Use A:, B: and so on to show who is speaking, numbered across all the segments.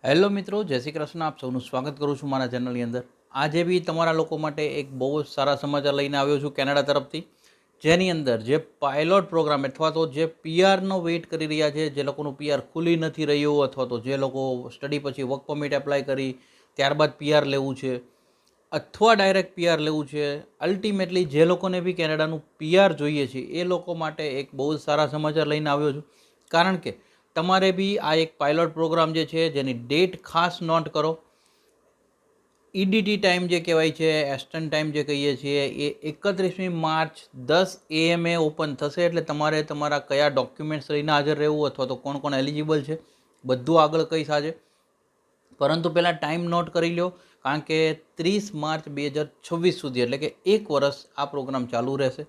A: Hello મિત્રો, જય શ્રી કૃષ્ણ. આપ સૌનું સ્વાગત કરું છું મારા ચેનલની અંદર. આજે બી તમારા લોકો માટે એક બહુ જ સારા સમાચાર લઈને આવ્યો છું કેનેડા તરફથી, જેની અંદર જે પાયલોટ પ્રોગ્રામ અથવા તો જે પીઆરનો વેઇટ કરી રહ્યા છે, જે લોકોનું પીઆર ખુલી નથી રહ્યું અથવા તો જે લોકો સ્ટડી પછી વર્ક પરમિટ એપ્લાય કરી ત્યારબાદ પીઆર લેવું છે અથવા ડાયરેક્ટ પીઆર લેવું છે, અલ્ટિમેટલી જે લોકોને બી કેનેડાનું પીઆર જોઈએ છે એ લોકો માટે એક બહુ જ સારા સમાચાર લઈને આવ્યો છું. કારણ કે તમારે બી આ એક પાયલોટ પ્રોગ્રામ જે છે જેની ડેટ ખાસ નોટ કરો. ઈડીટી ટાઈમ જે કહેવાય છે, એસ્ટર્ન ટાઈમ જે કહીએ છીએ, એ 31મી માર્ચ 10 AM ઓપન થશે. એટલે તમારે તમારા કયા ડોક્યુમેન્ટ્સ લઈને હાજર રહેવું અથવા તો કોણ કોણ એલિજિબલ છે બધું આગળ કહીશ આજે. પરંતુ પહેલાં ટાઈમ નોટ કરી લો, કારણ કે 30 માર્ચ 2026 સુધી એટલે કે એક વર્ષ આ પ્રોગ્રામ ચાલુ રહેશે.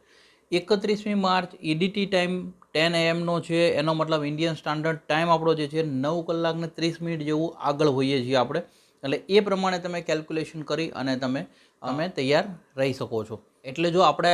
A: 31મી માર્ચ ઈડીટી ટાઈમ 10 AM છે, એનો મતલબ ઇન્ડિયન સ્ટાન્ડર્ડ ટાઈમ આપણો જે છે 9 કલાક ને 30 મિનિટ જેવું આગળ હોઈએ છીએ આપણે. એટલે એ પ્રમાણે તમે કેલ્ક્યુલેશન કરી અને તમે તૈયાર રહી શકો છો. એટલે જો આપણે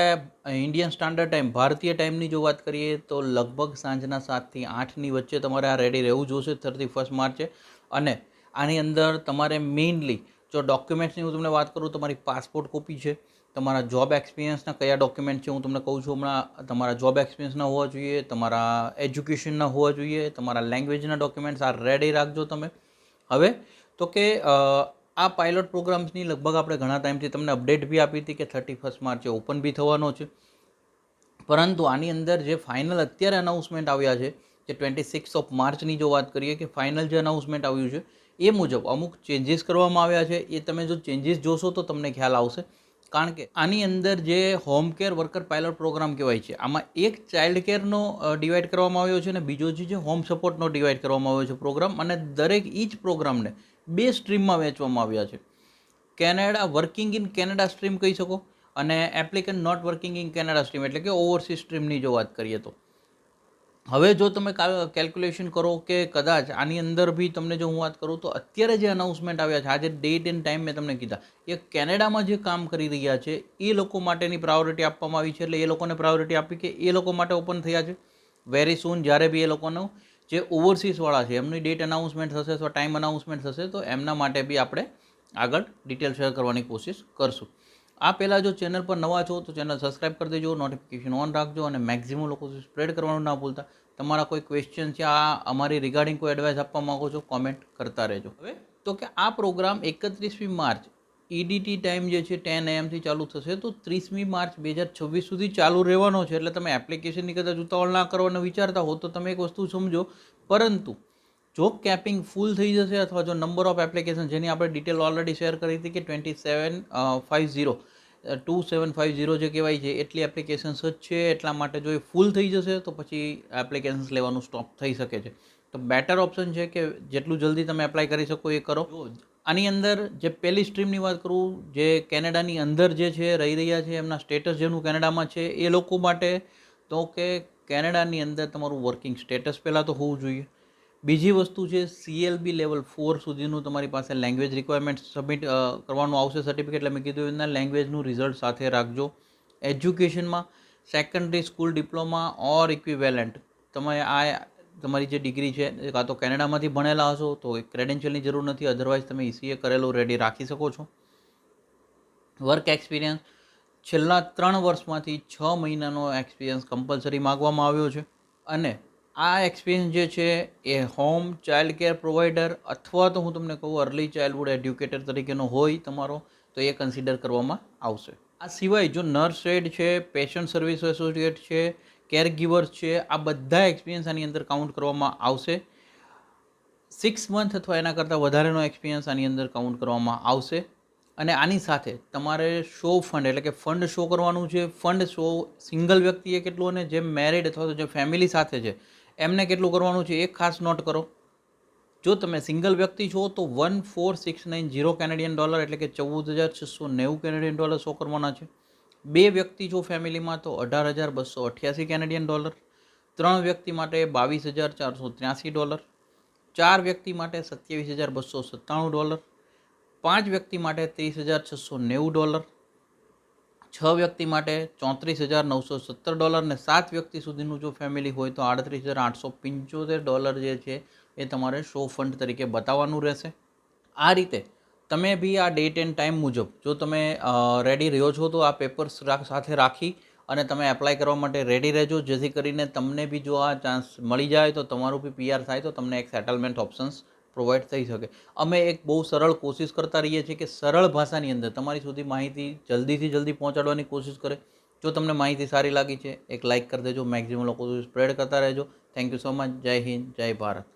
A: ઇન્ડિયન સ્ટાન્ડર્ડ ટાઈમ ભારતીય ટાઈમની જો વાત કરીએ તો લગભગ સાંજના 7થી 8ની વચ્ચે તમારે આ રેડી રહેવું જોશે 31 માર્ચે. અને આની અંદર તમારે મેઇનલી જો ડોક્યુમેન્ટ્સની હું તમને વાત કરું, તમારી પાસપોર્ટ કોપી છે, તમારા જોબ એક્સપિરિયન્સના કયા ડોક્યુમેન્ટ છે હું તમને કહું છું હમણાં. તમારા જોબ એક્સપિરિયન્સના હોવા જોઈએ, તમારા એજ્યુકેશનના હોવા જોઈએ, તમારા લેંગ્વેજના ડોક્યુમેન્ટ્સ આ રેડી રાખજો તમે. હવે તો કે આ પાયલોટ પ્રોગ્રામ્સની લગભગ આપણે ઘણા ટાઈમથી તમને અપડેટ બી આપી હતી કે 31 માર્ચે ઓપન બી થવાનો છે. પરંતુ આની અંદર જે ફાઇનલ અત્યારે અનાઉન્સમેન્ટ આવ્યા છે, જે 26 માર્ચની જો વાત કરીએ કે ફાઇનલ જે અનાઉન્સમેન્ટ આવ્યું છે એ મુજબ અમુક ચેન્જીસ કરવામાં આવ્યા છે. એ તમે જો ચેન્જીસ જોશો તો તમને ખ્યાલ આવશે. કારણ કે આની અંદર જે home care worker pilot program કહેવાય છે, આમાં એક ચાઇલ્ડ કેરનો ડિવાઈડ કરવામાં આવ્યો છે અને બીજો જે હોમ સપોર્ટનો ડિવાઈડ કરવામાં આવ્યો છે પ્રોગ્રામ. અને દરેક ઈચ પ્રોગ્રામને 2 સ્ટ્રીમમાં વહેંચવામાં આવ્યા છે. Canada working in Canada stream કહી શકો અને applicant not working in Canada stream એટલે કે ઓવરસીઝ સ્ટ્રીમની જો વાત કરીએ તો. હવે જો તમે કેલ્ક્યુલેશન કરો કે કદાચ આની અંદર બી તમને જો હું વાત કરું તો અત્યારે જે અનાઉન્સમેન્ટ આવ્યા છે, આજે ડેટ એન્ડ ટાઈમ મેં તમને કીધા, એ કેનેડામાં જે કામ કરી રહ્યા છે એ લોકો માટેની પ્રાયોરિટી આપવામાં આવી છે. એટલે એ લોકોને પ્રાયોરિટી આપી કે એ લોકો માટે ઓપન થયા છે. વેરી સૂન જ્યારે બી એ લોકોનો જે ઓવરસીઝવાળા છે એમની ડેટ અનાઉન્સમેન્ટ થશે અથવા ટાઈમ અનાઉન્સમેન્ટ થશે તો એમના માટે બી આપણે આગળ ડિટેલ શેર કરવાની કોશિશ કરશું. આ પહેલાં જો ચેનલ પર નવા છો તો ચેનલ સબસ્ક્રાઈબ કરી દેજો, નોટિફિકેશન ઓન રાખજો અને મેક્સિમમ લોકો સ્પ્રેડ કરવાનું ના ભૂલતા. તમારા કોઈ ક્વેશ્ચન છે, આ અમારી રિગાર્ડિંગ કોઈ એડવાઇસ આપવા માગો છો, કોમેન્ટ કરતા રહેજો. હવે તો કે આ પ્રોગ્રામ 31મી માર્ચ ઈડીટી ટાઈમ જે છે 10 AM ચાલુ થશે તો 30મી માર્ચ 2026 સુધી ચાલુ રહેવાનો છે. એટલે તમે એપ્લિકેશનની કદાચ ઉતાવળ ના કરવાનું વિચારતા હો તો તમે એક વસ્તુ સમજો. પરંતુ જો કેપિંગ ફૂલ થઈ જશે અથવા જો નંબર ઓફ એપ્લિકેશન જેની આપણે ડિટેલ ઓલરેડી શેર કરી હતી કે 2750 જે કહેવાય છે એટલી એપ્લિકેશન્સ જ છે, એટલા માટે જો એ ફૂલ થઈ જશે તો પછી એપ્લિકેશન્સ લેવાનું સ્ટોપ થઈ શકે છે. તો બેટર ઓપ્શન છે કે જેટલું જલ્દી તમે એપ્લાય કરી શકો એ કરો. આની અંદર જે પહેલી સ્ટ્રીમની વાત કરું, જે કેનેડાની અંદર જે છે રહી રહ્યા છે, એમના સ્ટેટસ જેનું કેનેડામાં છે એ લોકો માટે તો કે કેનેડાની અંદર તમારું વર્કિંગ સ્ટેટસ પહેલાં તો હોવું જોઈએ. બીજી વસ્તુ છે CLB લેવલ 4 સુધીનું તમારી પાસે લેંગ્વેજ રિક્વાયરમેન્ટ સબમિટ કરવાનું આવશે સર્ટિફિકેટ. એટલે મેં કીધું એના લેંગ્વેજનું રિઝલ્ટ સાથે રાખજો. એજ્યુકેશનમાં સેકન્ડરી સ્કૂલ ડિપ્લોમા ઓર ઇક્વિવેલન્ટ તમે આ તમારી જે ડિગ્રી છે કાં તો કેનેડામાંથી ભણેલા હશો તો ક્રેડેન્શિયલની જરૂર નથી, અધરવાઇઝ તમે ECA કરેલું રેડી રાખી શકો છો. વર્ક એક્સપિરિયન્સ છેલ્લા 3 વર્ષમાંથી 6 મહિનાનો એક્સપિરિયન્સ કમ્પલસરી માગવામાં આવ્યો છે. અને આ એક્સપિરિયન્સ જે છે એ હોમ ચાઇલ્ડ કેર પ્રોવાઈડર અથવા તો હું તમને કહું અર્લી ચાઇલ્ડહુડ એડ્યુકેટર તરીકેનો હોય તમારો તો એ કન્સિડર કરવામાં આવશે. આ સિવાય જો નર્સ એડ છે, પેશન્ટ સર્વિસ એસોસિએટ છે, કેર ગીવર્સ છે, આ બધા એક્સપિરિયન્સ આની અંદર કાઉન્ટ કરવામાં આવશે. 6 મંથ અથવા એના કરતાં વધારેનો એક્સપિરિયન્સ આની અંદર કાઉન્ટ કરવામાં આવશે. અને આની સાથે તમારે શો ફંડ એટલે કે ફંડ શો કરવાનું છે. ફંડ શો સિંગલ વ્યક્તિએ કેટલું અને જે મેરિડ અથવા તો જે ફેમિલી સાથે છે એમને કેટલું કરવાનું છે એ ખાસ નોટ કરો. જો તમે સિંગલ વ્યક્તિ છો તો $14,690 કેનેડિયન ડોલર એટલે કે $14,690 કેનેડિયન ડોલર શો કરવાના છે. 2 વ્યક્તિ છો ફેમિલીમાં તો $18,288 કેનેડિયન ડોલર. 3 વ્યક્તિ માટે $22,483. 4 વ્યક્તિ માટે $27,297. 5 વ્યક્તિ માટે $30,690. 6 વ્યક્તિ માટે $34,917 અને 7 વ્યક્તિ સુધીનું જો ફેમિલી હોય તો $38,875 જે છે એ તમારે શો ફંડ તરીકે બતાવવાનું રહેશે. આ રીતે તમે બી આ ડેટ એન્ડ ટાઈમ મુજબ જો તમે રેડી રહ્યો છો તો આ પેપર્સ સાથે રાખી અને તમે એપ્લાય કરવા માટે રેડી રહેજો, જેથી કરીને તમને બી જો આ ચાન્સ મળી જાય તો તમારું બી PR થાય તો તમને એક સેટલમેન્ટ ઓપ્શન્સ પ્રોવાઈડ થઈ શકે. અમે એક બહુ સરળ કોશિશ કરતા રહીએ છીએ કે સરળ ભાષાની અંદર તમારી સુધી માહિતી જલ્દીથી જલ્દી પહોંચાડવાની કોશિશ કરે. જો તમને માહિતી સારી લાગી છે એક લાઇક કરી દેજો, મેક્સિમમ લોકો સુધી સ્પ્રેડ કરતા રહેજો. Thank you so much. જય હિન્દ, જય ભારત.